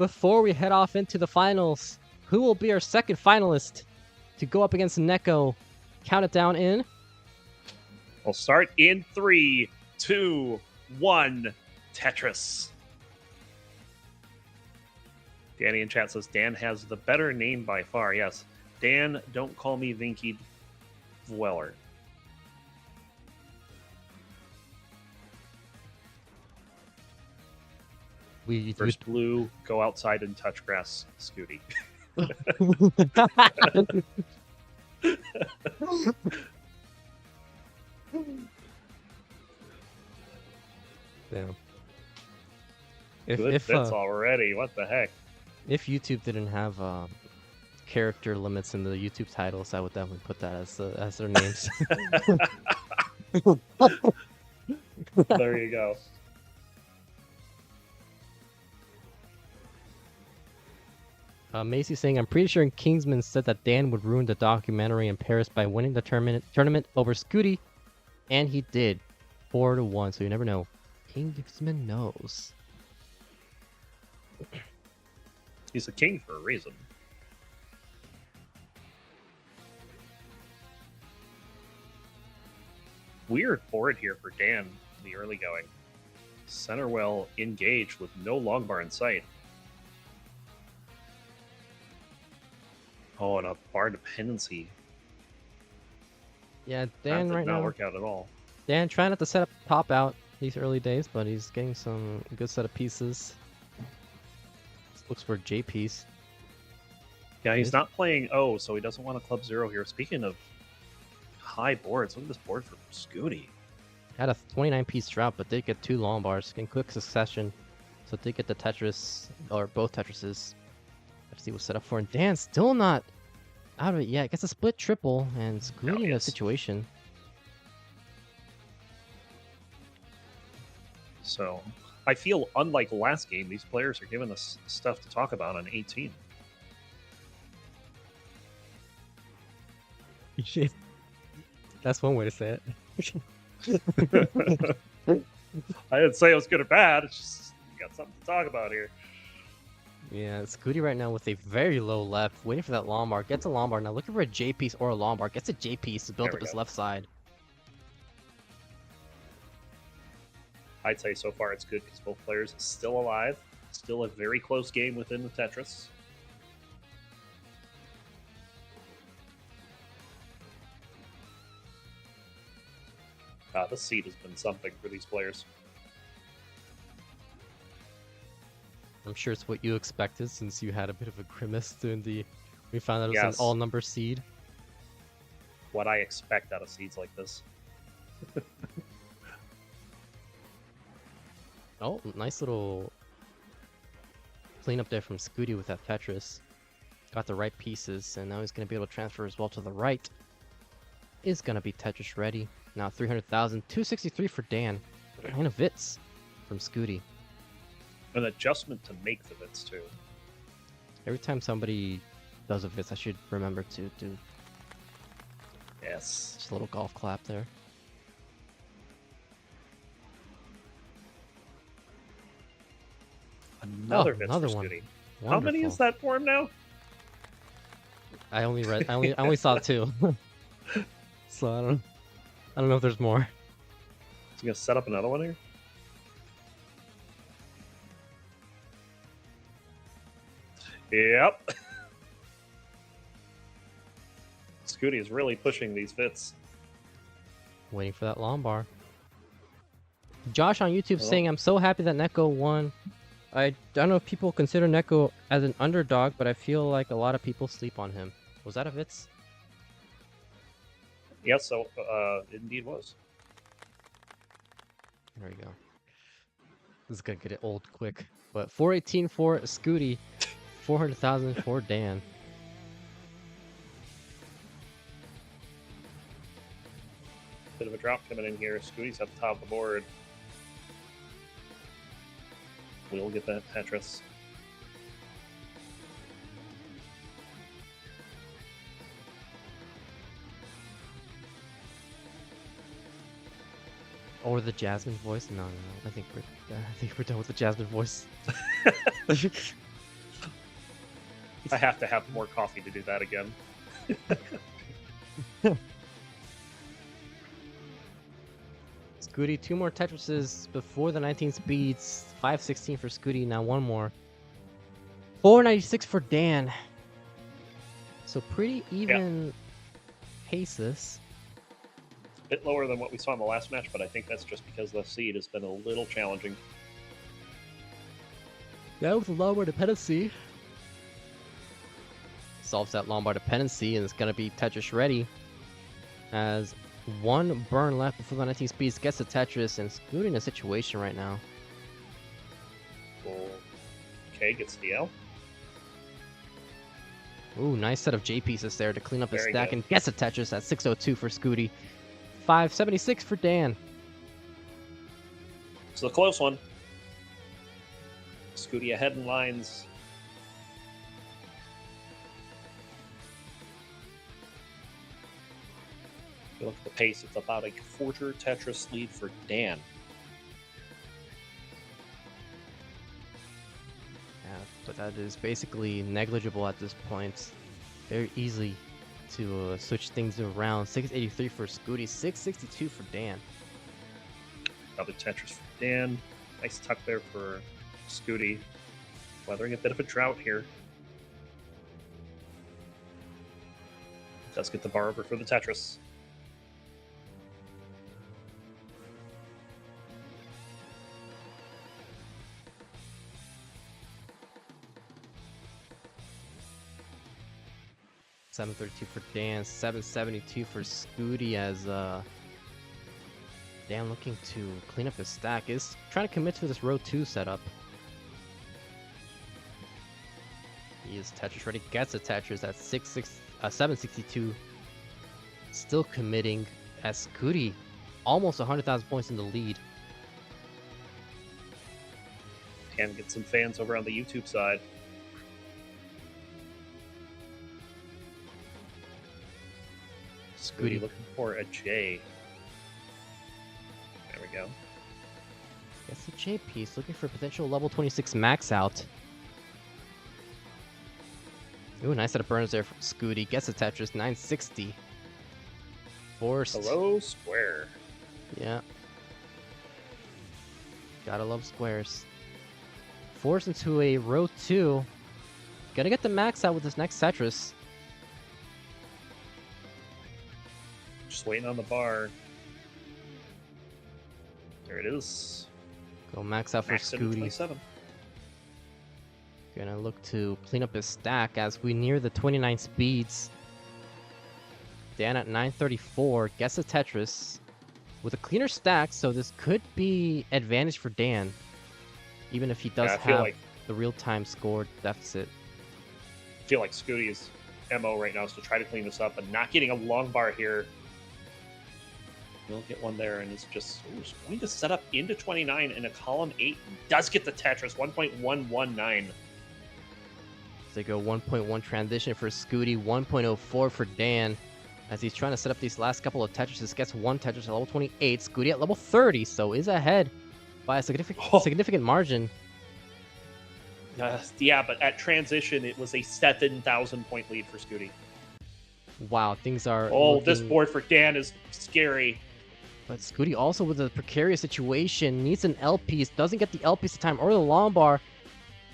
before we head off into the finals, who will be our second finalist to go up against Neko? Count it down in. We'll start in 3, 2, 1. Tetris. Danny in chat says Dan has the better name by far. Yes. Dan, don't call me Vinky Dweller. First blue, go outside and touch grass, Scuti. Damn. Good fits already. What the heck? If YouTube didn't have character limits in the YouTube titles, I would definitely put that as their names. There you go. Macy saying, I'm pretty sure Kingsman said that Dan would ruin the documentary in Paris by winning the tournament over Scuti, and he did. 4-1, so you never know. Kingsman knows. He's a king for a reason. Weird board here for Dan in the early going. Center well engaged with no long bar in sight. Oh, and a bar dependency. Yeah, Dan right now. Not work out at all. Dan trying not to set up top out these early days, but he's getting some good set of pieces. This looks for J piece. Yeah, he's not playing O, so he doesn't want a club 0 here. Speaking of high boards, look at this board for Scuti. Had a 29-piece drop, but did get 2 long bars in quick succession. So did get the Tetris, or both Tetrises. Let's see what's set up for. And Dan still not out of it yet. Gets a split triple, and Scuti in a situation. So I feel, unlike last game, these players are giving us stuff to talk about on 18. That's one way to say it. I didn't say it was good or bad. It's just you got something to talk about here. Yeah, Scuti right now with a very low left, waiting for that long bar. Gets a long bar now, looking for a J piece or a long bar. Gets a J piece to build up his left side. I'd say so far it's good because both players are still alive. Still a very close game within the Tetris. The seed has been something for these players. I'm sure it's what you expected since you had a bit of a grimace during we found out it was Yes. an all-number seed. What I expect out of seeds like this. Oh, nice little cleanup there from Scuti with that Tetris. Got the right pieces, and now he's going to be able to transfer as well to the right. Is going to be Tetris ready. Now 300,000, 263 for Dan, and a Vitz from Scuti. An adjustment to make the bits too. Every time somebody does a Vitz, I should remember to do Yes. just a little golf clap there. Another Vitz another for one. Scuti. Wonderful. How many is that for him now? I only saw 2. So I don't know if there's more. Is he gonna set up another one here? Yep. Scuti is really pushing these fits. Waiting for that long bar. Josh on YouTube saying, I'm so happy that Neko won. I don't know if people consider Neko as an underdog, but I feel like a lot of people sleep on him. Was that a Vitz? Yes, so it indeed was. There we go. This is gonna get it old quick. But 418 for Scuti, 400,000 for Dan. Bit of a drop coming in here. Scuti's at the top of the board. We'll get that Tetris. Or the Jasmine voice? No. I think we're done with the Jasmine voice. I have to have more coffee to do that again. Scuti, 2 more Tetrises before the 19 speeds. 516 for Scuti, now 1 more. 496 for Dan. So pretty even paces. A bit lower than what we saw in the last match, but I think that's just because the seed has been a little challenging. Yeah, with the Lombard dependency. Solves that Lombard dependency, and it's going to be Tetris ready. As 1 burn left before the 19 speeds, gets the Tetris, and Scuti in a situation right now. Okay, gets the L. Ooh, nice set of J pieces there to clean up his Very stack, good. and gets a Tetris at 602 for Scuti. 576 for Dan. It's a close one. Scuti ahead in lines. If you look at the pace, it's about a quarter Tetris lead for Dan. Yeah, but that is basically negligible at this point. Very easy to switch things around. 683 for Scuti, 662 for Dan. Another Tetris for Dan. Nice tuck there for Scuti. Weathering a bit of a drought here. Does get the bar over for the Tetris. $732 for Dan, $772 for Scuti as Dan looking to clean up his stack. Is trying to commit to this row 2 setup. He is Tetris ready, gets a Tetris at 762. Still committing as Scuti almost 100,000 points in the lead. Can get some fans over on the YouTube side. Scuti looking for a J. There we go. Gets the J piece, looking for a potential level 26 max out. Ooh, nice set of burns there from Scuti. Gets a Tetris, 960. Forced. Hello, square. Yeah. Gotta love squares. Forced into a row 2. Gonna get the max out with this next Tetris. Just waiting on the bar. There it is. Go max out for Max at Scuti. 27. Gonna look to clean up his stack as we near the 29 speeds. Dan at 934 gets a Tetris with a cleaner stack, so this could be advantage for Dan, even if he does Yeah, I feel have like the real-time score deficit. I feel like Scuti's MO right now is to try to clean this up, and not getting a long bar here. We'll get one there, and it's just going to set up into 29 in a column 8. Does get the Tetris, 1.119. They go 1.1 transition for Scuti, 1.04 for Dan. As he's trying to set up these last couple of Tetrises, gets 1 Tetris at level 28. Scuti at level 30, so is ahead by a significant margin. Yeah, but at transition, it was a 7,000 point lead for Scuti. Wow, things are. This board for Dan is scary. But Scuti also with a precarious situation, needs an L piece, doesn't get the L piece in time or the long bar.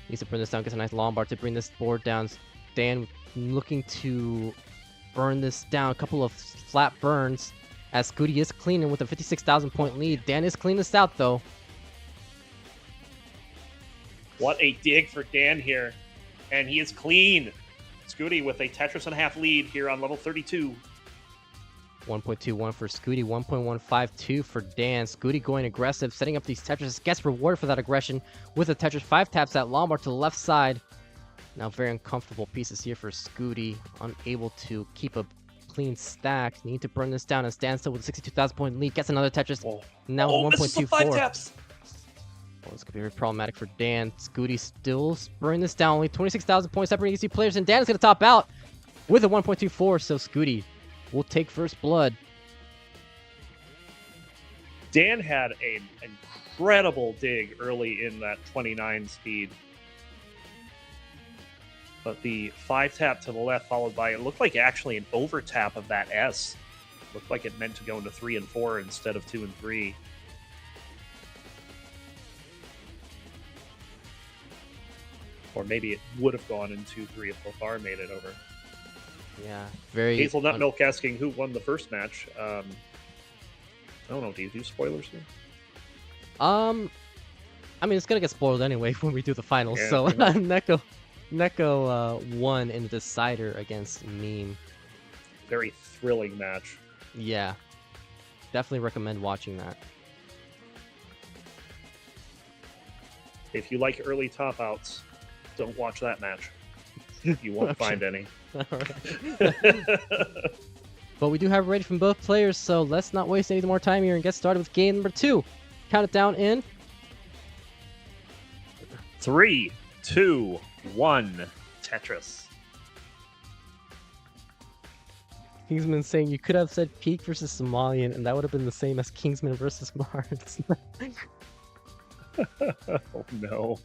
Needs to bring this down, gets a nice long bar to bring this board down. Dan looking to burn this down, a couple of flat burns as Scuti is cleaning with a 56,000 point lead. Dan is cleaning this out though. What a dig for Dan here. And he is clean. Scuti with a Tetris and a half lead here on level 32. 1.21 for Scuti, 1.152 for Dan. Scuti going aggressive, setting up these Tetris, gets rewarded for that aggression with a Tetris. 5 taps that Lombard to the left side. Now very uncomfortable pieces here for Scuti, unable to keep a clean stack. Need to burn this down and stand still with a 62,000 point lead. Gets another Tetris. Now with 1.24. This is the 5 taps. Well, this could be very problematic for Dan. Scuti still burning this down. Only 26,000 points separating these two players, and Dan is going to top out with a 1.24. So Scuti will take first blood. Dan had an incredible dig early in that 29 speed. But the 5-tap to the left, followed by, it looked like actually an over-tap of that S. Looked like it meant to go into 3 and 4 instead of 2 and 3. Or maybe it would have gone in 2-3 if Lothar made it over. Yeah, very. Hazelnut Milk asking who won the first match. I don't know. Do you do spoilers here? I mean, it's gonna get spoiled anyway when we do the finals. Yeah, So pretty much. Neko won in the decider against Meme. Very thrilling match. Yeah, definitely recommend watching that. If you like early top outs, don't watch that match. You won't find any. But we do have it ready from both players, so let's not waste any more time here and get started with game number 2. Count it down in 3, 2, 1. Tetris. Kingsman saying you could have said Peak versus Somalian, and that would have been the same as Kingsman versus Mars. Oh no.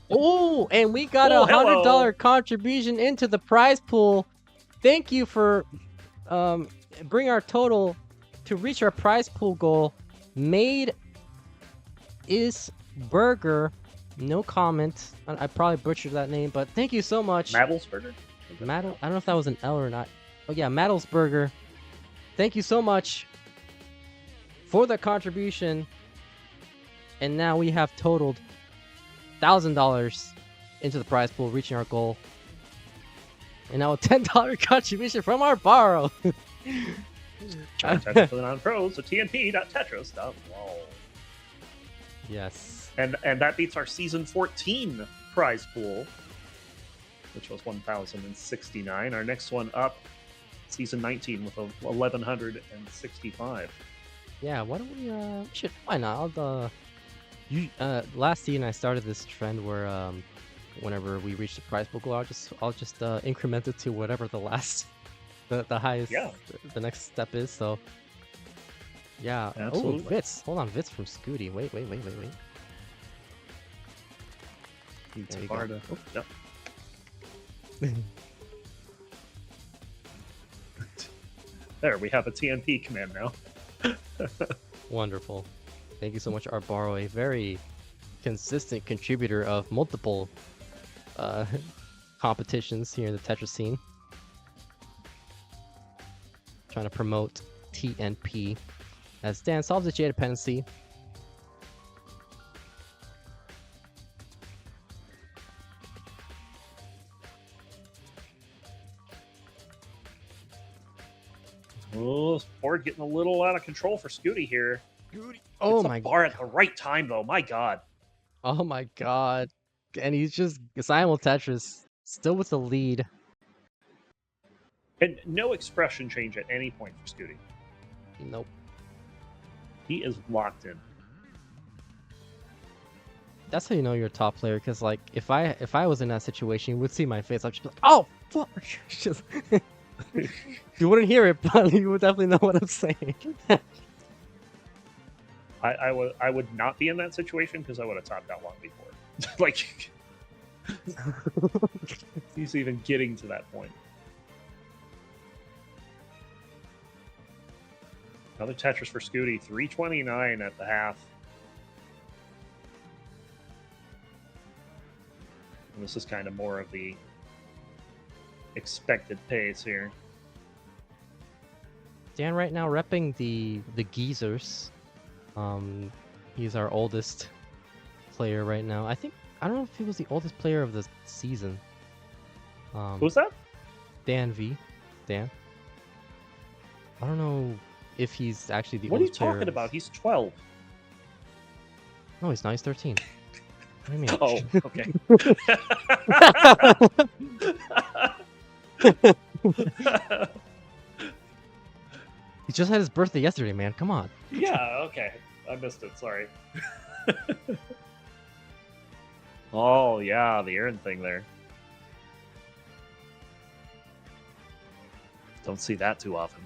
Oh, and we got a $100 contribution into the prize pool. Thank you for bring our total to reach our prize pool goal. Made is Burger. No comment. I probably butchered that name, but thank you so much. Madelsberger? I don't know if that was an L or not. Oh yeah, Madelsberger. Thank you so much for the contribution. And now we have totaled $1,000 into the prize pool, reaching our goal. And now a $10 contribution from our borrow. Contact on pros, so tnp.tetris.lol. Yes. And that beats our season 14 prize pool, which was 1,069. Our next one up, season 19 with 1,165. Yeah, why don't we why not? Last season I started this trend where whenever we reach the prize pool goal, I'll just increment it to whatever the highest the next step is. So yeah. Absolutely. Oh, Vitz. Hold on, Vitz from Scuti. Wait. There you go. Oh, no. There, we have a TNP command now. Wonderful. Thank you so much, Arbaro, a very consistent contributor of multiple competitions here in the Tetris scene. Trying to promote TNP as Dan solves the J dependency. Oh, this board getting a little out of control for Scuti here. Oh It's my a bar at the right time, though. My God. Oh my god. And he's just simul Tetris, still with the lead. And no expression change at any point for Scuti. Nope. He is locked in. That's how you know you're a top player, because like if I was in that situation, you would see my face. I'd just be like, oh fuck! Just you wouldn't hear it, but you would definitely know what I'm saying. I would not be in that situation because I would have topped out long before. Like he's even getting to that point. Another Tetris for Scuti, 329 at the half. And this is kind of more of the expected pace here. Dan right now repping the Geezers. He's our oldest player right now. I don't know if he was the oldest player of the season. Who's that? Danv. Dan. I don't know if he's actually the What are you oldest player. talking about? He's 12. No, he's not. He's 13. What do you mean? Oh, okay. He just had his birthday yesterday, man. Come on. Yeah, okay. I missed it. Sorry. Oh, yeah, the Aaron thing there. Don't see that too often.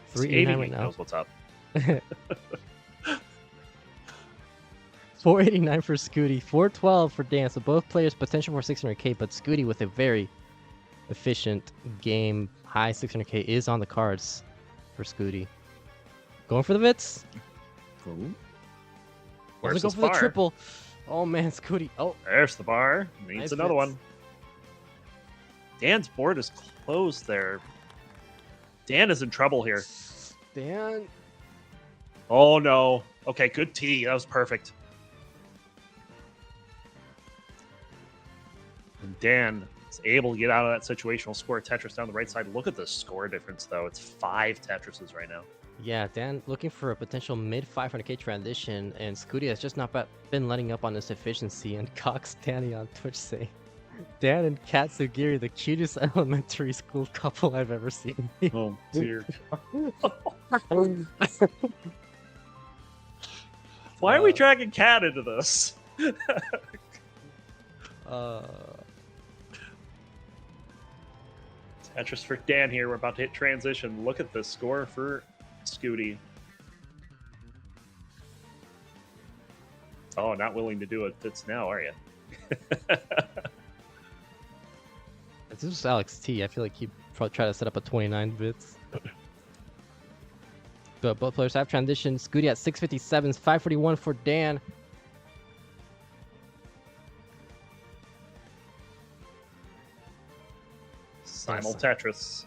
Three Skating right now. knows what's up. 489 for Scuti, 412 for Dan. So both players potential for 600k, but Scuti with a very efficient game. High 600k is on the cards for Scuti. Going for the Vits. Ooh. Where's go for the triple? Oh man, Scuti. Oh, there's the bar. Needs nice another Vits. one. Dan's board is closed there. Dan is in trouble here. Dan. Oh no. Okay, good T. That was perfect. And Dan is able to get out of that situation. Will score a Tetris down the right side. Look at the score difference, though. It's 5 Tetrises right now. Yeah, Dan looking for a potential mid 500k transition, and Scuti has just not been letting up on this efficiency. And Cox Danny on Twitch say, Dan and Katsugiri, the cutest elementary school couple I've ever seen. Oh dear. Why are we dragging Cat into this? Tetris for Dan here. We're about to hit transition. Look at the score for Scuti. Oh, not willing to do it. It's now, are you? This is Alex T. I feel like he probably tried to set up a 29 bits. But both players have transitioned. Scuti at 657s, 541 for Dan. Simul Tetris.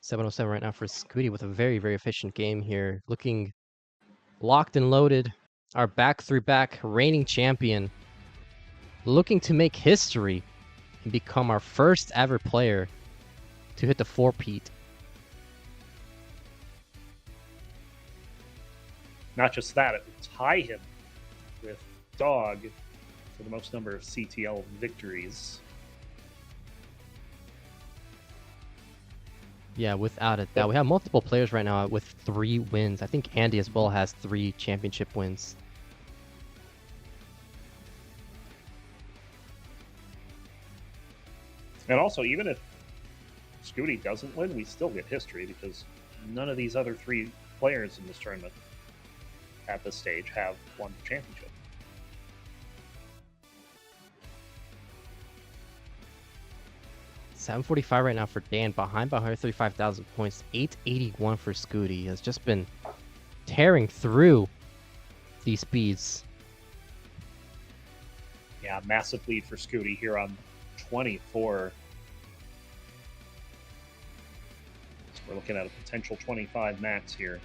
707 right now for Scuti with a very, very efficient game here. Looking locked and loaded. Our back-through-back reigning champion. Looking to make history and become our first ever player to hit the 4-peat. Not just that, it would tie him with Dog for the most number of CTL victories. Yeah, without a doubt. We have multiple players right now with 3 wins. I think Andy as well has 3 championship wins. And also, even if Scuti doesn't win, we still get history because none of these other 3 players in this tournament at this stage have won the championship. $745 right now for Dan, behind by 135,000 points. 881 for Scuti. Has just been tearing through these speeds. Yeah, massive lead for Scuti here on 24. So we're looking at a potential 25 max here.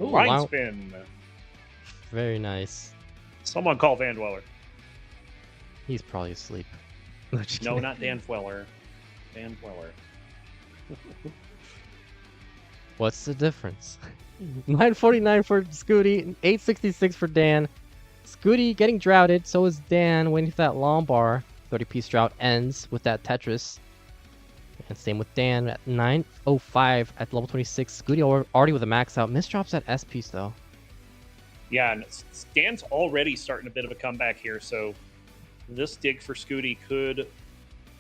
Ooh, Line wow. spin. Very nice. Someone call Van Dweller. He's probably asleep. No, not Dan Dweller. Van Dweller. What's the difference? 949 for Scuti, 866 for Dan. Scuti getting droughted, so is Dan, waiting for that long bar. 30-piece drought ends with that Tetris. And same with Dan at 905 at level 26. Scuti already with a max out. Misdrops at S-piece though. Yeah, and Dan's already starting a bit of a comeback here, so this dig for Scuti could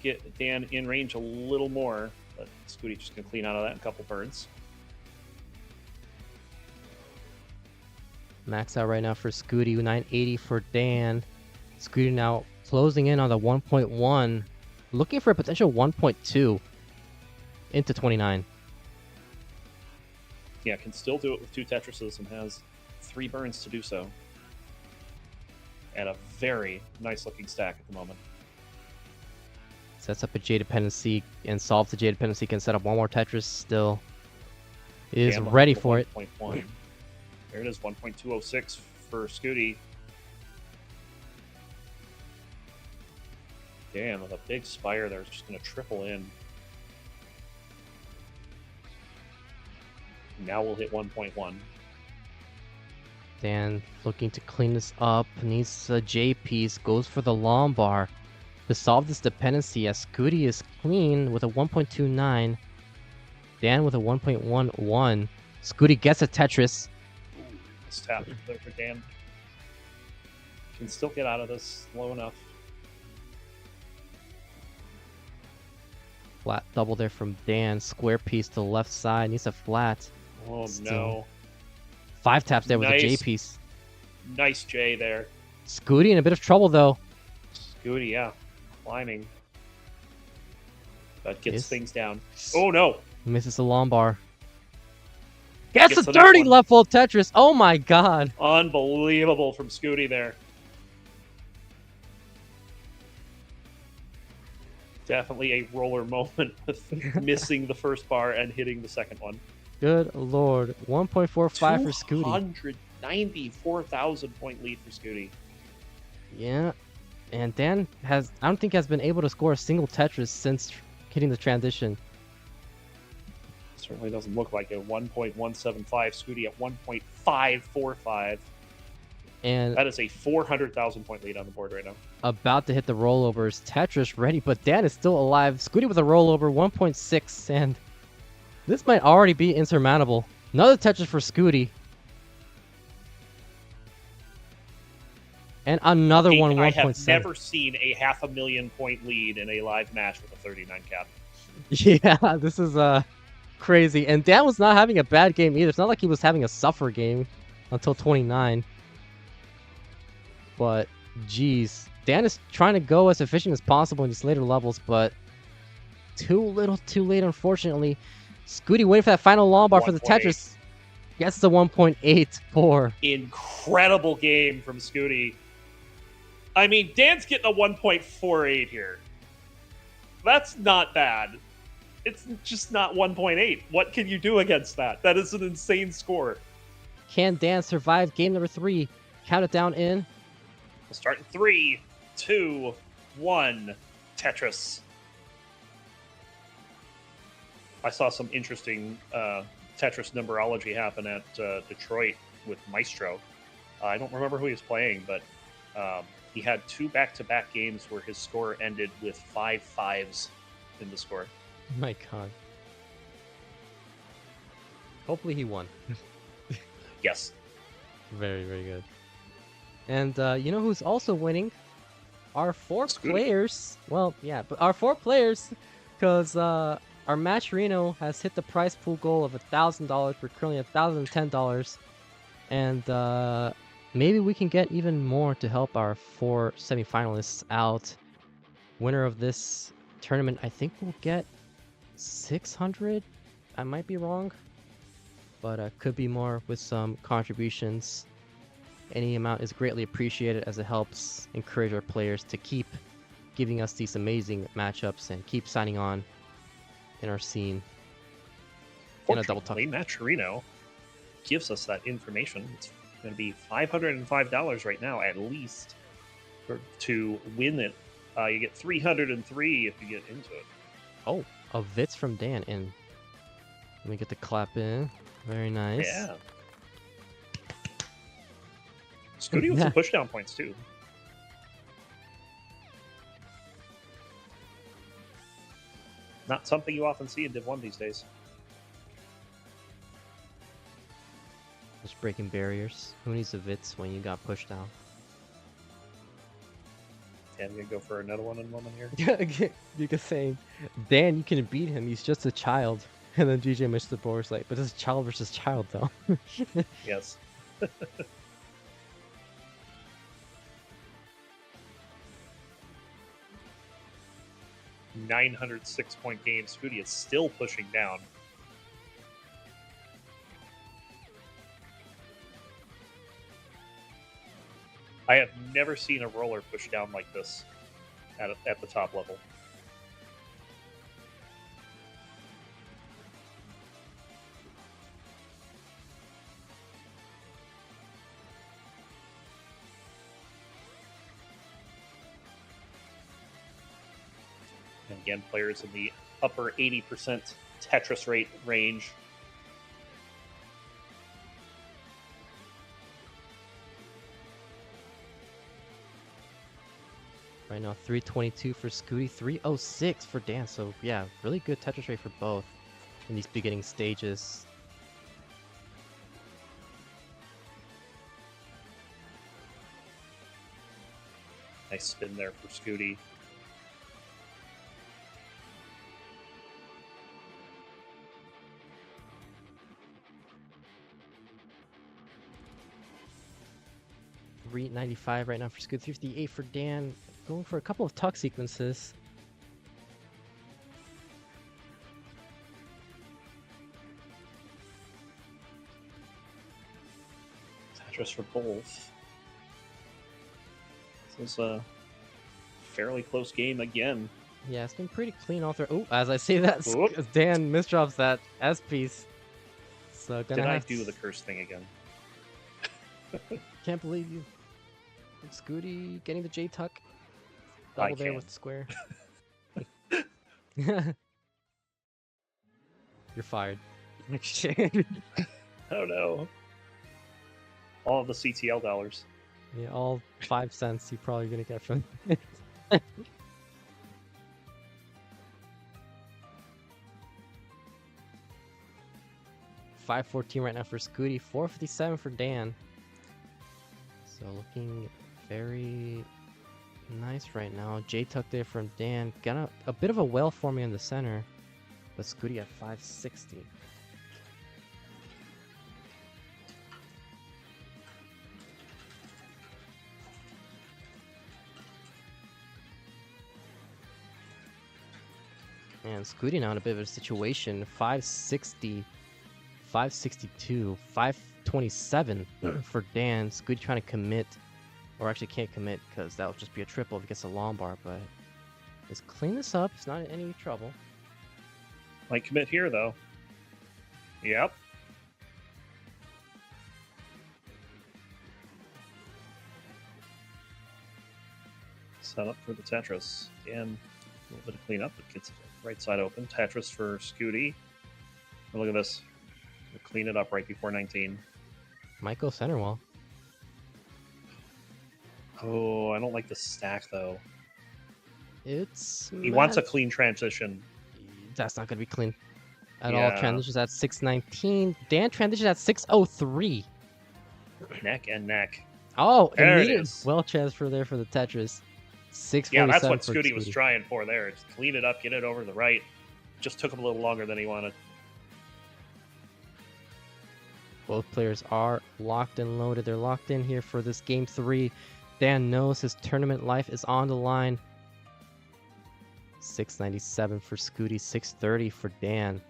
get Dan in range a little more, but Scuti just going to clean out of that in a couple burns. Max out right now for Scuti, 980 for Dan. Scuti now closing in on the 1.1, looking for a potential 1.2 into 29. Yeah, can still do it with 2 Tetrises and has 3 burns to do so. And a very nice looking stack at the moment. Sets up a J dependency and solves the J dependency. Can set up one more Tetris. Still is Damn, ready for it. 1.1. There it is, 1.206 for Scuti. Damn, with a big spire there, it's just going to triple in. Now we'll hit 1.1. Dan looking to clean this up. Needs a J piece. Goes for the long bar to solve this dependency as Scuti is clean with a 1.29. Dan with a 1.11. Scuti gets a Tetris. Let's tap there for Dan. Can still get out of this low enough. Flat double there from Dan. Square piece to the left side. Needs a flat. Oh, Still. no. 5 taps there with a J piece. Nice J there. Scuti in a bit of trouble, though. Scuti, yeah. Climbing. But gets Yes. things down. Oh, no. Misses the long bar. Gets Gets a the next dirty one. left full Tetris. Oh my god. Unbelievable from Scuti there. Definitely a roller moment with missing the first bar and hitting the second one. Good lord. 1.45 for Scuti. 294,000 point lead for Scuti. Yeah. And Dan I don't think has been able to score a single Tetris since hitting the transition. Certainly doesn't look like it. 1.175, Scuti at 1.545. And that is a 400,000 point lead on the board right now. About to hit the rollovers. Tetris ready, but Dan is still alive. Scuti with a rollover, 1.6, and this might already be insurmountable. Another Tetris for Scuti. And another one, 1.7. I have never seen a 500,000 point lead in a live match with a 39 cap. Yeah, this is crazy. And Dan was not having a bad game either. It's not like he was having a suffer game until 29. But, geez. Dan is trying to go as efficient as possible in these later levels, but too little too late, unfortunately. Scuti waiting for that final long bar for the Tetris. Gets the 1.84. Incredible game from Scuti. I mean, Dan's getting a 1.48 here. That's not bad. It's just not 1.8. What can you do against that? That is an insane score. Can Dan survive game number 3? Count it down in. We'll start in 3, 2, 1. Tetris. I saw some interesting Tetris numerology happen at Detroit with Maestro. I don't remember who he was playing, but he had 2 back-to-back games where his score ended with 5 5s in the score. Oh my god. Hopefully he won. Yes. Very, very good. And you know who's also winning? Our 4 players. Well, yeah, but our 4 players, because our Matcherino has hit the prize pool goal of $1,000. We're currently at $1,010. And maybe we can get even more to help our 4 semifinalists out. Winner of this tournament, I think we'll get 600. I might be wrong, but could be more with some contributions. Any amount is greatly appreciated as it helps encourage our players to keep giving us these amazing matchups and keep signing on in our scene. Fortunately, Matcherino gives us that information. It's going to be $505 right now, at least, to win it. You get 303 if you get into it. Oh, a Vitz from Dan, and let me get the clap in. Very nice. Yeah. Scuti with some pushdown points, too. Not something you often see in Div 1 these days. Just breaking barriers. Who needs a Vitz when you got pushed down? Yeah, I'm going to go for another one in a moment here. You can say, Dan, you can beat him. He's just a child. And then GJ Mr. Boris like, but it's child versus child, though. Yes. 906-point game. Scuti is still pushing down. I have never seen a roller push down like this at the top level. And again, players in the upper 80% Tetris rate range. Right now, 322 for Scuti, 306 for Dan. So, yeah, really good Tetris rate for both in these beginning stages. Nice spin there for Scuti. 395 right now for Scuti, 358 for Dan. Going for a couple of tuck sequences. Tetris for both. This is a fairly close game again. Yeah, it's been pretty clean all through. Oh, as I say that, Whoop. Dan misdrops that S piece. So gonna Did I have do to... the curse thing again? Can't believe you. Scuti getting the J tuck. Double there with the square. You're fired. Oh no. All of the CTL dollars. Yeah, all 5 cents you're probably gonna get from $5.14 right now for Scuti, $4.57 for Dan. So looking very nice right now. J tuck there from Dan. Got a bit of a well forming in the center, but Scuti at 560. And Scuti now in a bit of a situation. 560, 562, 527 for Dan. Scuti trying to commit, or actually can't commit because that would just be a triple if he gets a long bar, but let's clean this up. It's not in any trouble. Might commit here though. Yep. Set up for the Tetris. Dan, a little bit of cleanup, but gets the right side open. Tetris for Scuti. Look at this. We'll clean it up right before 19. Might go center wall. Oh, I don't like the stack though. It's... He wants a clean transition. That's not going to be clean at Yeah. all. Transitions at 619. Dan transitions at 603. Neck and neck. Oh, There it immediate is. well transfer there for the Tetris. 647 Yeah, that's what for Scuti was trying for there. Just clean it up, get it over to the right. Just took him a little longer than he wanted. Both players are locked and loaded. They're locked in here for this game 3. Dan knows his tournament life is on the line. 697 for Scuti, 630 for Dan.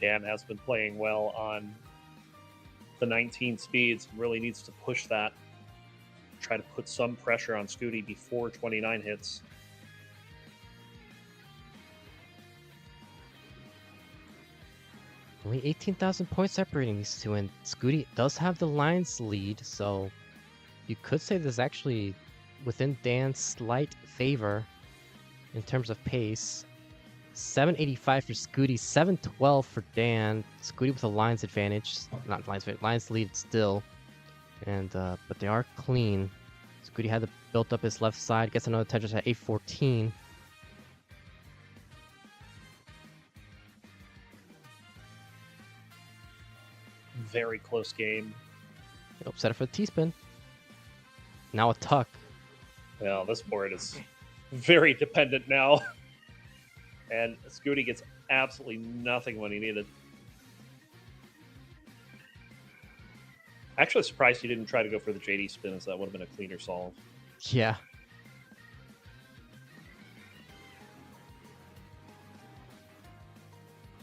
Dan has been playing well on the 19 speeds. Really needs to push that. Try to put some pressure on Scuti before 29 hits. Only 18,000 points separating these two, and Scuti does have the lines lead, so you could say this is actually within Dan's slight favor in terms of pace. 785 for Scuti, 712 for Dan. Scuti with a lines advantage, not lines advantage, lines lead still, and but they are clean. Scuti had to build up his left side, gets another Tetris at 814. Very close game. Oh, set it for the T-spin. Now a tuck. Well, this board is very dependent now. And Scuti gets absolutely nothing when he needed. Actually surprised he didn't try to go for the JD spin, as that would have been a cleaner solve. Yeah.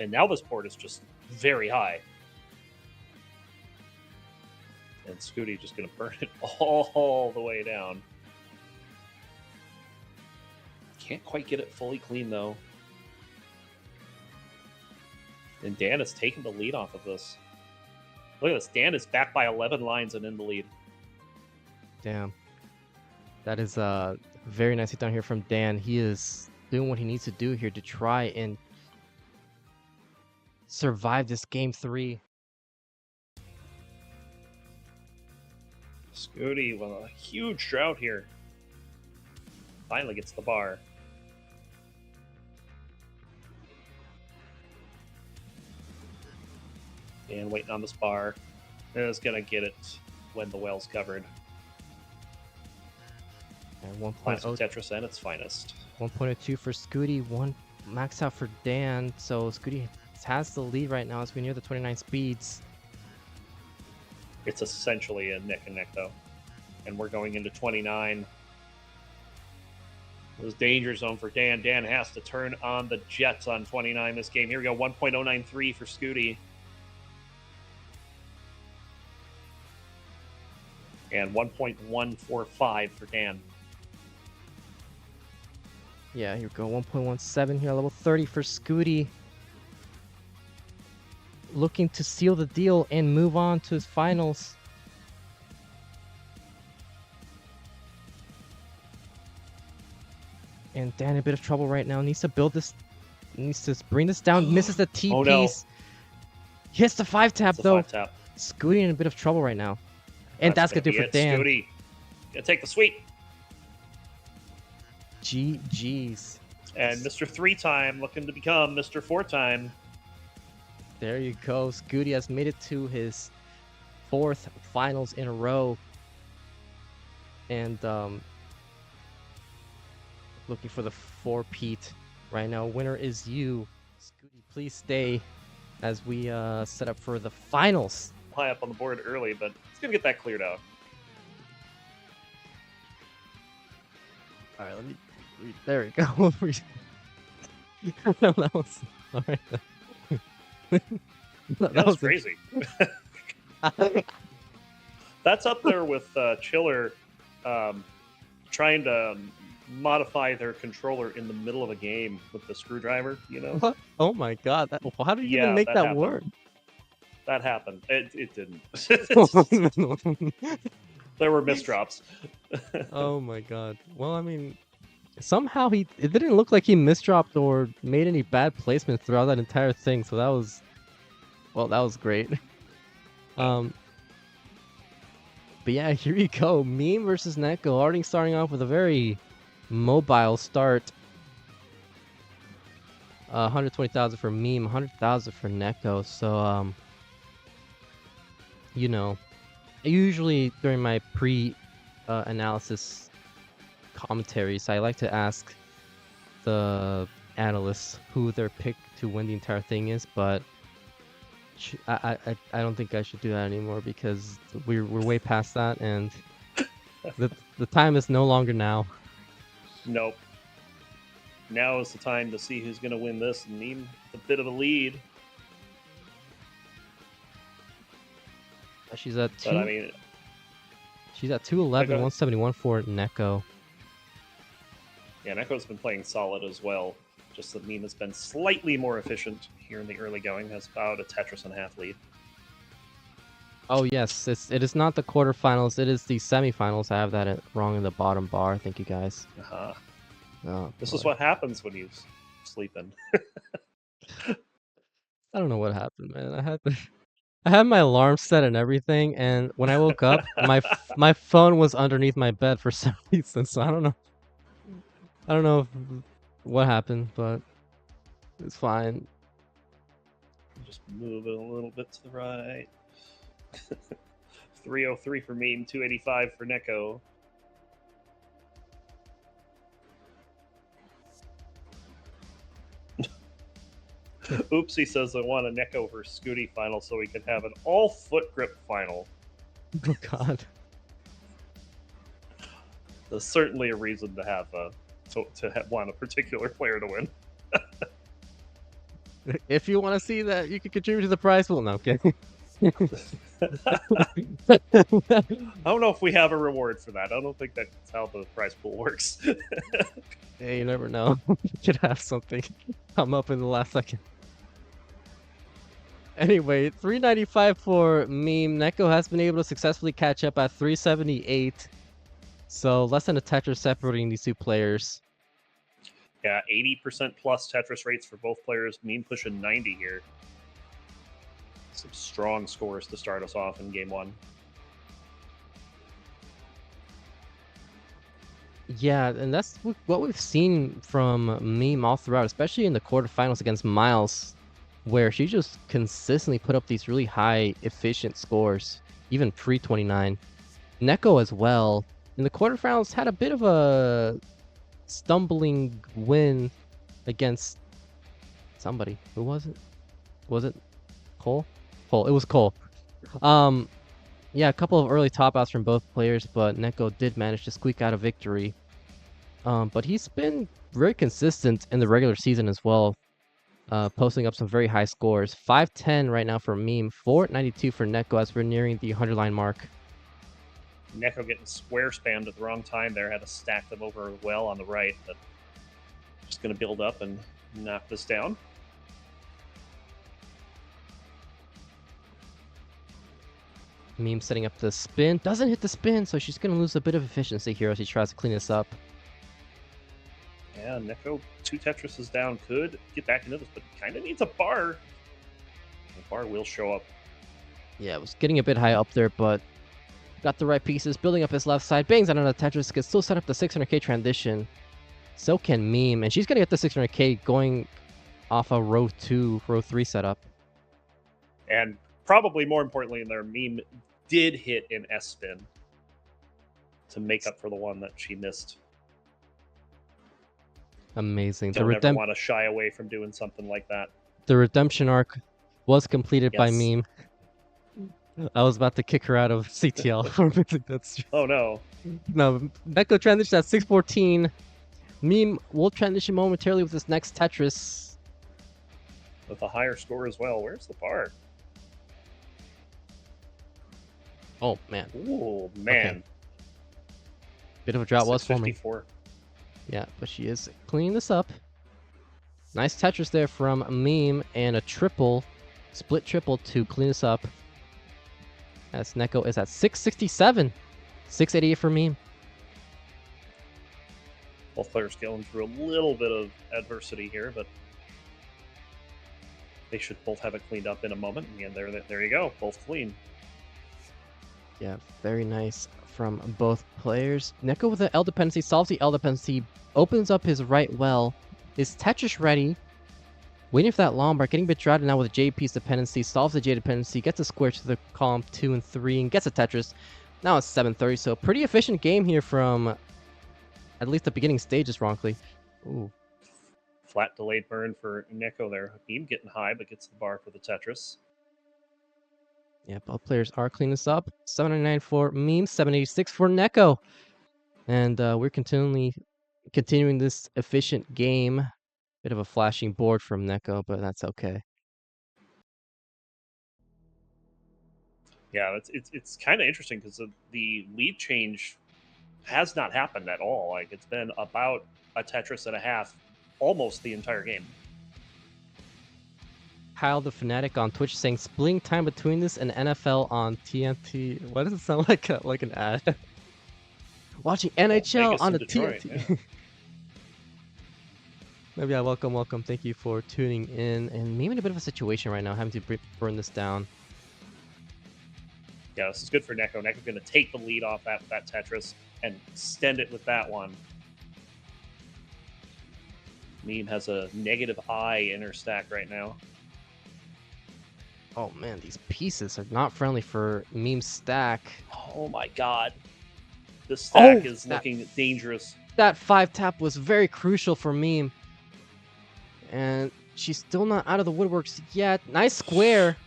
And now this board is just very high. And Scuti just going to burn it all the way down. Can't quite get it fully clean, though. And Dan has taken the lead off of this. Look at this. Dan is back by 11 lines and in the lead. Damn. That is very nicely done here from Dan. He is doing what he needs to do here to try and survive this game 3. Scuti with a huge drought here. Finally gets the bar. And waiting on this bar. And is going to get it when the well's covered. And Classic Tetris at its finest. 1.02 for Scuti, 1 max out for Dan. So Scuti has the lead right now as we near the 29 speeds. It's essentially a neck and neck, though. And we're going into 29. It was danger zone for Dan. Dan has to turn on the Jets on 29 this game. Here we go, 1.093 for Scuti. And 1.145 for Dan. Yeah, here we go. 1.17 here, level 30 for Scuti. Looking to seal the deal and move on to his finals. And Dan in a bit of trouble right now. Needs to build this. Needs to bring this down. Misses the T Oh, no. piece. Hits the 5-tap though. 5-tap. Scuti in a bit of trouble right now. And that's gonna do for Dan. Scuti. Gonna take the sweep. GG's. And Mr. 3-time looking to become Mr. 4-time. There you go. Scuti has made it to his 4th finals in a row. And looking for the 4-peat right now. Winner is you. Scuti, please stay as we set up for the finals. High up on the board early, but it's gonna get that cleared out. All right, let me. There we go. No, that was all right. That was crazy. That's up there with Chiller trying to modify their controller in the middle of a game with the screwdriver, you know? What? Oh my god. How did you even make that happened. work? That happened. It didn't. There were misdrops. Oh my god. Well, I mean, somehow it didn't look like he misdropped or made any bad placements throughout that entire thing, so that was great. But yeah, here you go. Meme versus Neko. Already starting off with a very mobile start. 120,000 for Meme, 100,000 for Neko. So you know, usually during my pre-analysis commentaries, I like to ask the analysts who their pick to win the entire thing is, but I don't think I should do that anymore because we're way past that, and the time is no longer now. Nope. Now is the time to see who's going to win this and need a bit of a lead. She's at But I mean, she's at 211, 171 for Neko. Yeah, Neko's been playing solid as well. Just that Meme has been slightly more efficient here in the early going. Has about a Tetris and a half lead. Oh yes, it is not the quarterfinals. It is the semifinals. I have that wrong in the bottom bar. Thank you guys. Uh-huh. Oh, This boy. is what happens when you sleep in. I don't know what happened, man. I had my alarm set and everything, and when I woke up, my phone was underneath my bed for some reason. So I don't know what happened, but it's fine. Just move it a little bit to the right. 303 for Meme, 285 for Neko. Oopsie says I want a Neko versus Scuti final so we can have an all foot grip final. Oh god. There's certainly a reason to have want a particular player to win. If you want to see that, you can contribute to the prize pool. No, okay. I don't know if we have a reward for that. I don't think that's how the prize pool works. Hey, you never know. You could have something come up in the last second. Anyway, 395 for Meme. Neko has been able to successfully catch up at 378. So less than a Tetris separating these two players. Yeah, 80% plus Tetris rates for both players. Meme pushing 90 here. Some strong scores to start us off in game one. Yeah, and that's what we've seen from Meme all throughout, especially in the quarterfinals against Miles, where she just consistently put up these really high efficient scores, even pre-29. Neko as well. In the quarterfinals, had a bit of a stumbling win against somebody. Who was it? Was it Cole? Cole. It was Cole. Yeah, a couple of early top outs from both players, but Neko did manage to squeak out a victory. But he's been very consistent in the regular season as well, posting up some very high scores. 510 right now for Meme, 492 for Neko as we're nearing the 100 line mark. Neko getting square spammed at the wrong time there. Had to stack them over well on the right, but just going to build up and knock this down. Meme setting up the spin. Doesn't hit the spin, so she's going to lose a bit of efficiency here as she tries to clean this up. Yeah, Neko, 2 Tetrises down, could get back into this, but kind of needs a bar. The bar will show up. Yeah, it was getting a bit high up there, but got the right pieces, building up his left side, bangs on another Tetris, can still set up the 600k transition. So can Meme, and she's going to get the 600k going off a row 2, row 3 setup. And probably more importantly in there, Meme did hit an S-spin to make up for the one that she missed. Amazing. Don't ever want to shy away from doing something like that. The redemption arc was completed by Meme. I was about to kick her out of CTL. That's oh no. No, Neko transition at 614. Meme will transition momentarily with this next Tetris. With a higher score as well. Where's the bar? Oh, man. Ooh, man. Okay. Bit of a drought was forming. For Yeah, but she is cleaning this up. Nice Tetris there from Meme and a triple, split triple to clean this up. As Neko is at 667. 688 for Meme. Both players going through a little bit of adversity here, but they should both have it cleaned up in a moment. And there you go, both clean. Yeah, very nice from both players. Neko with the L dependency, solves the L dependency, opens up his right well, is Tetris ready, waiting for that long bar, getting a bit droughted now with a J piece dependency, solves the J dependency, gets a square to the column 2 and 3, and gets a Tetris. Now it's 730, so pretty efficient game here from at least the beginning stages, Roncli. Ooh. Flat delayed burn for Neko there. Beam getting high, but gets the bar for the Tetris. Yeah, both players are cleaning this up. 799 for Meme, 786 for Neko. And we're continuing this efficient game. Bit of a flashing board from Neko, but that's okay. Yeah, it's kind of interesting because the lead change has not happened at all. Like, it's been about a Tetris and a half almost the entire game. Kyle the Fanatic on Twitch saying splitting time between this and NFL on TNT. Why does it sound like an ad? Watching NHL on the Detroit, TNT. Yeah. Yeah, welcome. Thank you for tuning in. And maybe in a bit of a situation right now, having to burn this down. Yeah, this is good for Neko. Neko's going to take the lead off that Tetris and extend it with that one. Meme has a negative I in her stack right now. Oh man, these pieces are not friendly for Meme's stack. Oh my god. The stack is looking dangerous. That 5-tap was very crucial for Meme. And she's still not out of the woodworks yet. Nice square.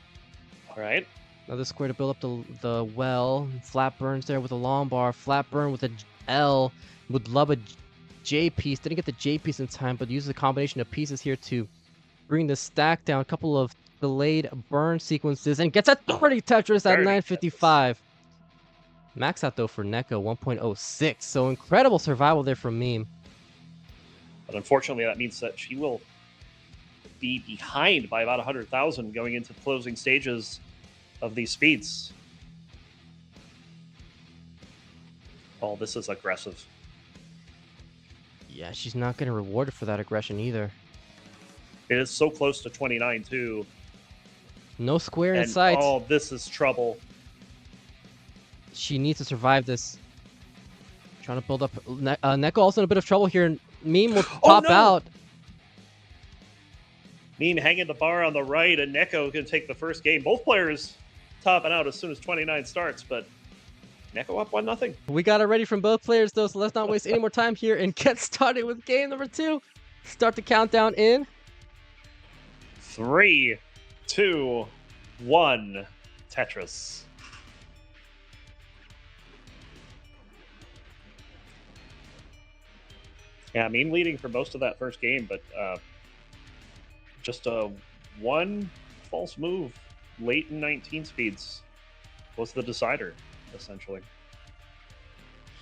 All right. Another square to build up the well. Flat burns there with a long bar. Flat burn with a L. Would love a J piece. Didn't get the J piece in time, but uses a combination of pieces here to bring the stack down. A couple of delayed burn sequences and gets a 30 Tetris at 955. Max out though for Neko, 1.06. So incredible survival there from Meme. But unfortunately, that means that she will be behind by about 100,000 going into the closing stages of these speeds. Oh, this is aggressive. Yeah, she's not getting rewarded for that aggression either. It is so close to 29 too. No square in sight. Oh, this is trouble. She needs to survive this. Trying to build up. Neko also in a bit of trouble here. Meme will pop out. Meme hanging the bar on the right, and Neko can take the first game. Both players topping out as soon as 29 starts, but Neko up 1-0. We got it ready from both players, though, so let's not waste any more time here and get started with game number 2. Start the countdown in 3, 2, 1. Tetris. Yeah, Meme leading for most of that first game, but just one false move late in 19 speeds was the decider, essentially.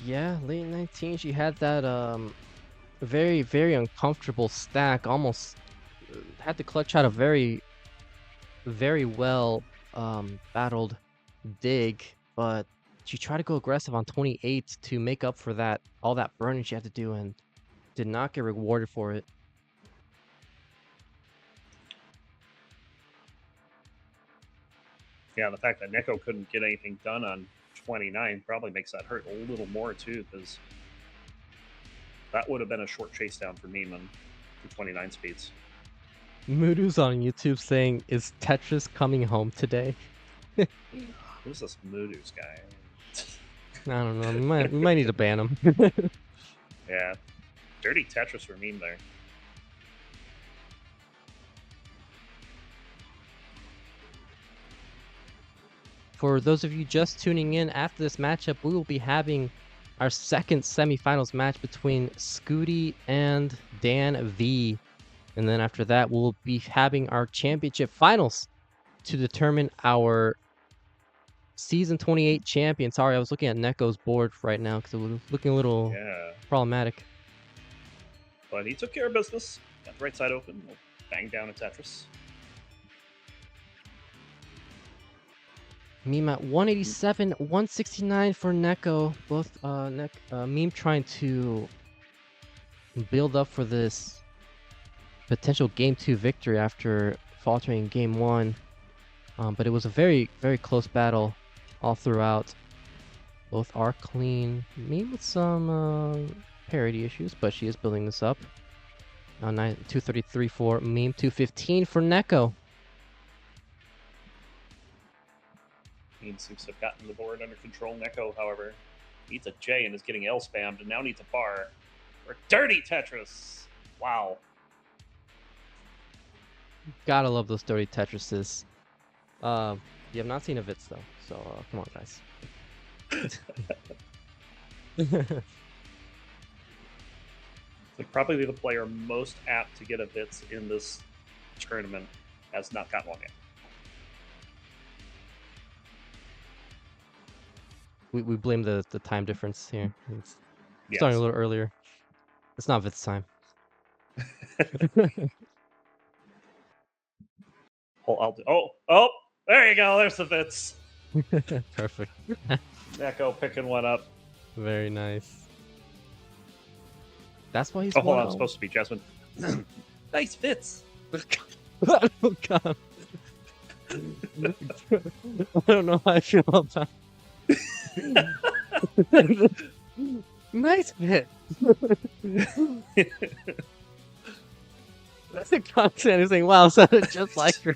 Yeah, late 19, she had that very, very uncomfortable stack. Almost had to clutch out a very, very well battled dig, but she tried to go aggressive on 28 to make up for that all that burning she had to do, and did not get rewarded for it. Yeah, the fact that Neko couldn't get anything done on 29 probably makes that hurt a little more too, because that would have been a short chase down for Meme on 29 speeds. Moodu's on YouTube saying, "Is Tetris coming home today?" Who's this Moodu's guy? I don't know. We might need to ban him. Yeah, dirty Tetris for Meme there. For those of you just tuning in, after this matchup, we will be having our second semifinals match between Scuti and Danv. And then after that, we'll be having our championship finals to determine our Season 28 champion. Sorry, I was looking at Neko's board right now because it was looking a little problematic. But he took care of business. Got the right side open. We'll bang down a Tetris. Meme at 187, 169 for Neko. Both Meme trying to build up for this potential Game 2 victory after faltering in Game 1. But it was a very, very close battle all throughout. Both are clean. Meme with some parity issues, but she is building this up. 233 for Meme, 215 for Neko. Meme seems to have gotten the board under control. Neko, however, needs a J and is getting L spammed, and now needs a bar. For dirty Tetris! Wow. Gotta love those dirty Tetrises. You have not seen a Vitz though, so come on, guys. Like, probably the player most apt to get a Vitz in this tournament has not gotten one yet. We blame the time difference here. It's Yes. starting a little earlier. It's not Vitz time. Oh, there you go. There's the Vitz. Perfect. Neko picking one up. Very nice. That's why he's. Oh, hold on. It's supposed to be Jasmine. Nice Vitz. Oh god. I don't know how I feel about. Nice hit. That's the content. He's saying, "Wow, sounded just like her."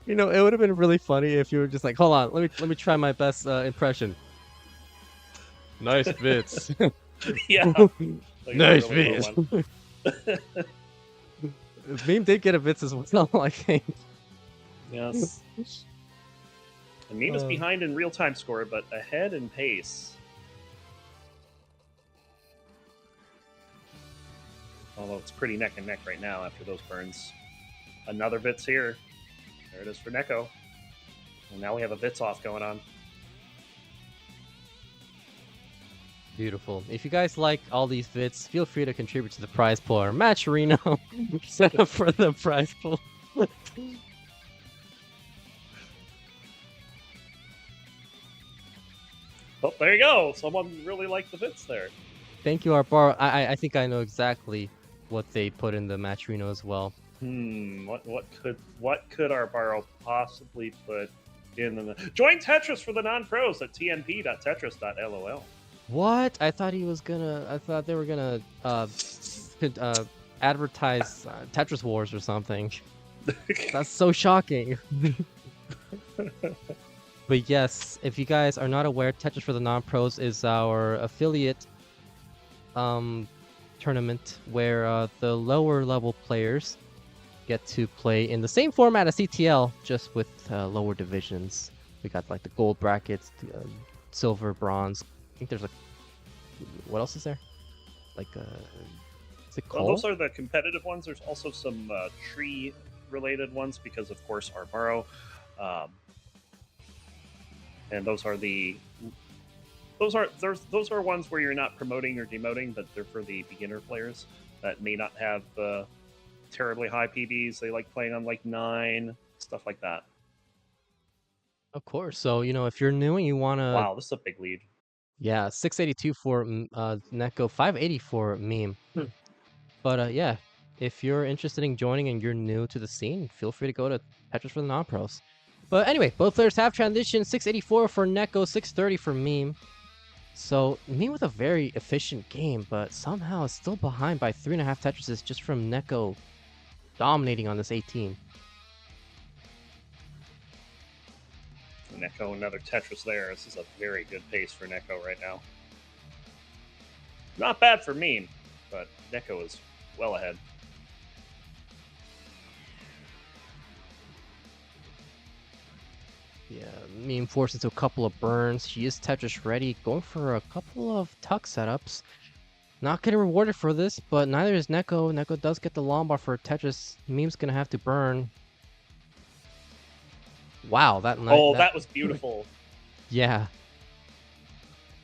You know, it would have been really funny if you were just like, "Hold on, let me try my best impression." Nice bits. Yeah. Like nice really bits. Meme did get a bits as well, I think. Yes. And Meme is behind in real-time score, but ahead in pace. Although it's pretty neck and neck right now after those burns. Another Vitz here. There it is for Neko. And now we have a Vitz off going on. Beautiful. If you guys like all these Vits, feel free to contribute to the prize pool or match Reno. Set up for the prize pool. Oh, there you go. Someone really liked the Vitz there. Thank you, Arbaro. I think I know exactly what they put in the match Reno as well. What could our borrow possibly put in the join Tetris for the non-pros at tnp.tetris.lol. What? I thought they were gonna advertise Tetris Wars or something. That's so shocking. But yes, if you guys are not aware, Tetris for the Non-Pros is our affiliate tournament where the lower level players get to play in the same format as CTL, just with lower divisions. We got like the gold brackets, silver, bronze. I think there's What else is there? Like, is it Well, coal? those are the competitive ones. There's also some tree-related ones because, of course, Arbaro. And those are those are ones where you're not promoting or demoting, but they're for the beginner players that may not have terribly high PBs. They like playing on like 9, stuff like that. Of course. So, if you're new and you want to... Wow, this is a big lead. Yeah, 682 for Neko, 580 for Meme. But yeah, if you're interested in joining and you're new to the scene, feel free to go to Tetris for the Non-Pros. But anyway, both players have transitioned. 684 for Neko, 630 for Meme. So Meme with a very efficient game, but somehow is still behind by 3.5 Tetrises just from Neko dominating on this 18. Neko, another Tetris there. This is a very good pace for Neko right now. Not bad for Meme, but Neko is well ahead. Yeah, Meme forced into a couple of burns. She is Tetris ready, going for a couple of tuck setups. Not getting rewarded for this, but neither is Neko. Neko does get the long bar for Tetris. Meme's gonna have to burn. Wow, that was beautiful. Yeah.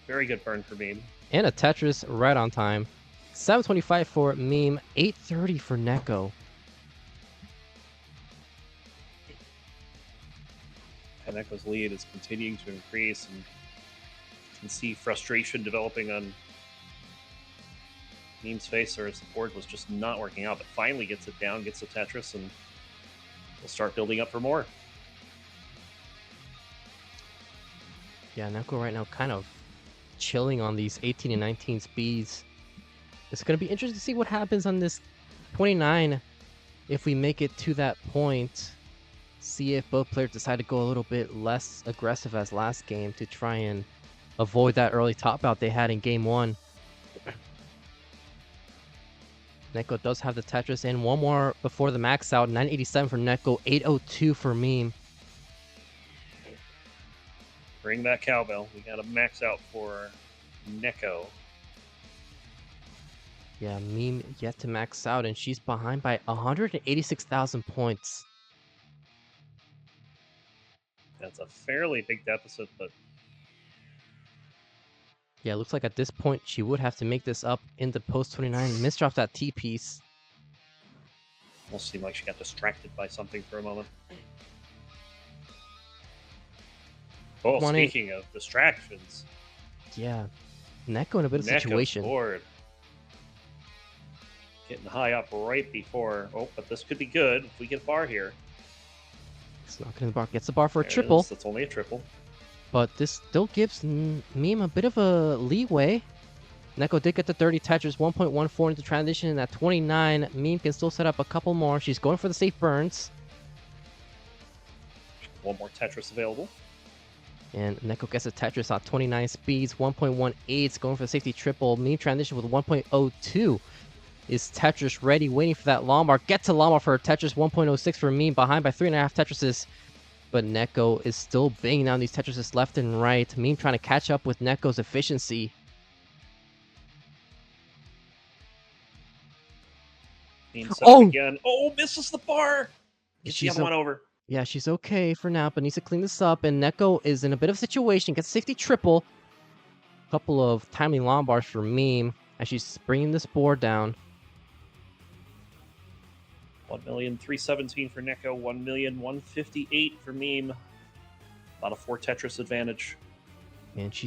Very good burn for Meme. And a Tetris right on time. 725 for Meme, 830 for Neko. And Neko's lead is continuing to increase, and you can see frustration developing on Meme's face, or his board was just not working out, but finally gets it down, gets the Tetris, and we'll start building up for more. Yeah, Neko right now kind of chilling on these 18 and 19 speeds. It's going to be interesting to see what happens on this 29 if we make it to that point. See if both players decide to go a little bit less aggressive as last game to try and avoid that early top out they had in game 1. Neko does have the Tetris and one more before the max out. 987 for Neko, 802 for Meme. Ring that cowbell. We got a max out for Neko. Yeah, Meme yet to max out, and she's behind by 186,000 points. That's a fairly big deficit, but yeah, it looks like at this point she would have to make this up in the post 29. Misdrops that T piece. Almost seemed like she got distracted by something for a moment. Oh, speaking of distractions. Yeah, Neko in a bit of a situation. Board. Getting high up right before. Oh, but this could be good if we get a bar here. It's not getting the bar. Gets the bar for a There triple. That's only a triple. But this still gives Meme a bit of a leeway. Neko did get the 30 Tetris, 1.14 into transition, and at 29, Meme can still set up a couple more. She's going for the safe burns. One more Tetris available. And Neko gets a Tetris at 29 speeds, 1.18, going for the safety triple. Meme transition with 1.02. Is Tetris ready, waiting for that long bar. Get to long bar for a Tetris, 1.06 for Meme, behind by 3.5 Tetrises. But Neko is still banging down these Tetrises left and right. Meme trying to catch up with Neko's efficiency. Meme set up again. Oh, misses the bar! Gets the other one over. Yeah, she's okay for now, but needs to clean this up. And Neko is in a bit of a situation. Gets a safety triple. Couple of timely long bars for Meme as she's bringing this board down. 1,317,000 for Neko, 1,158,000 for Meme. About a 4 Tetris advantage. And she's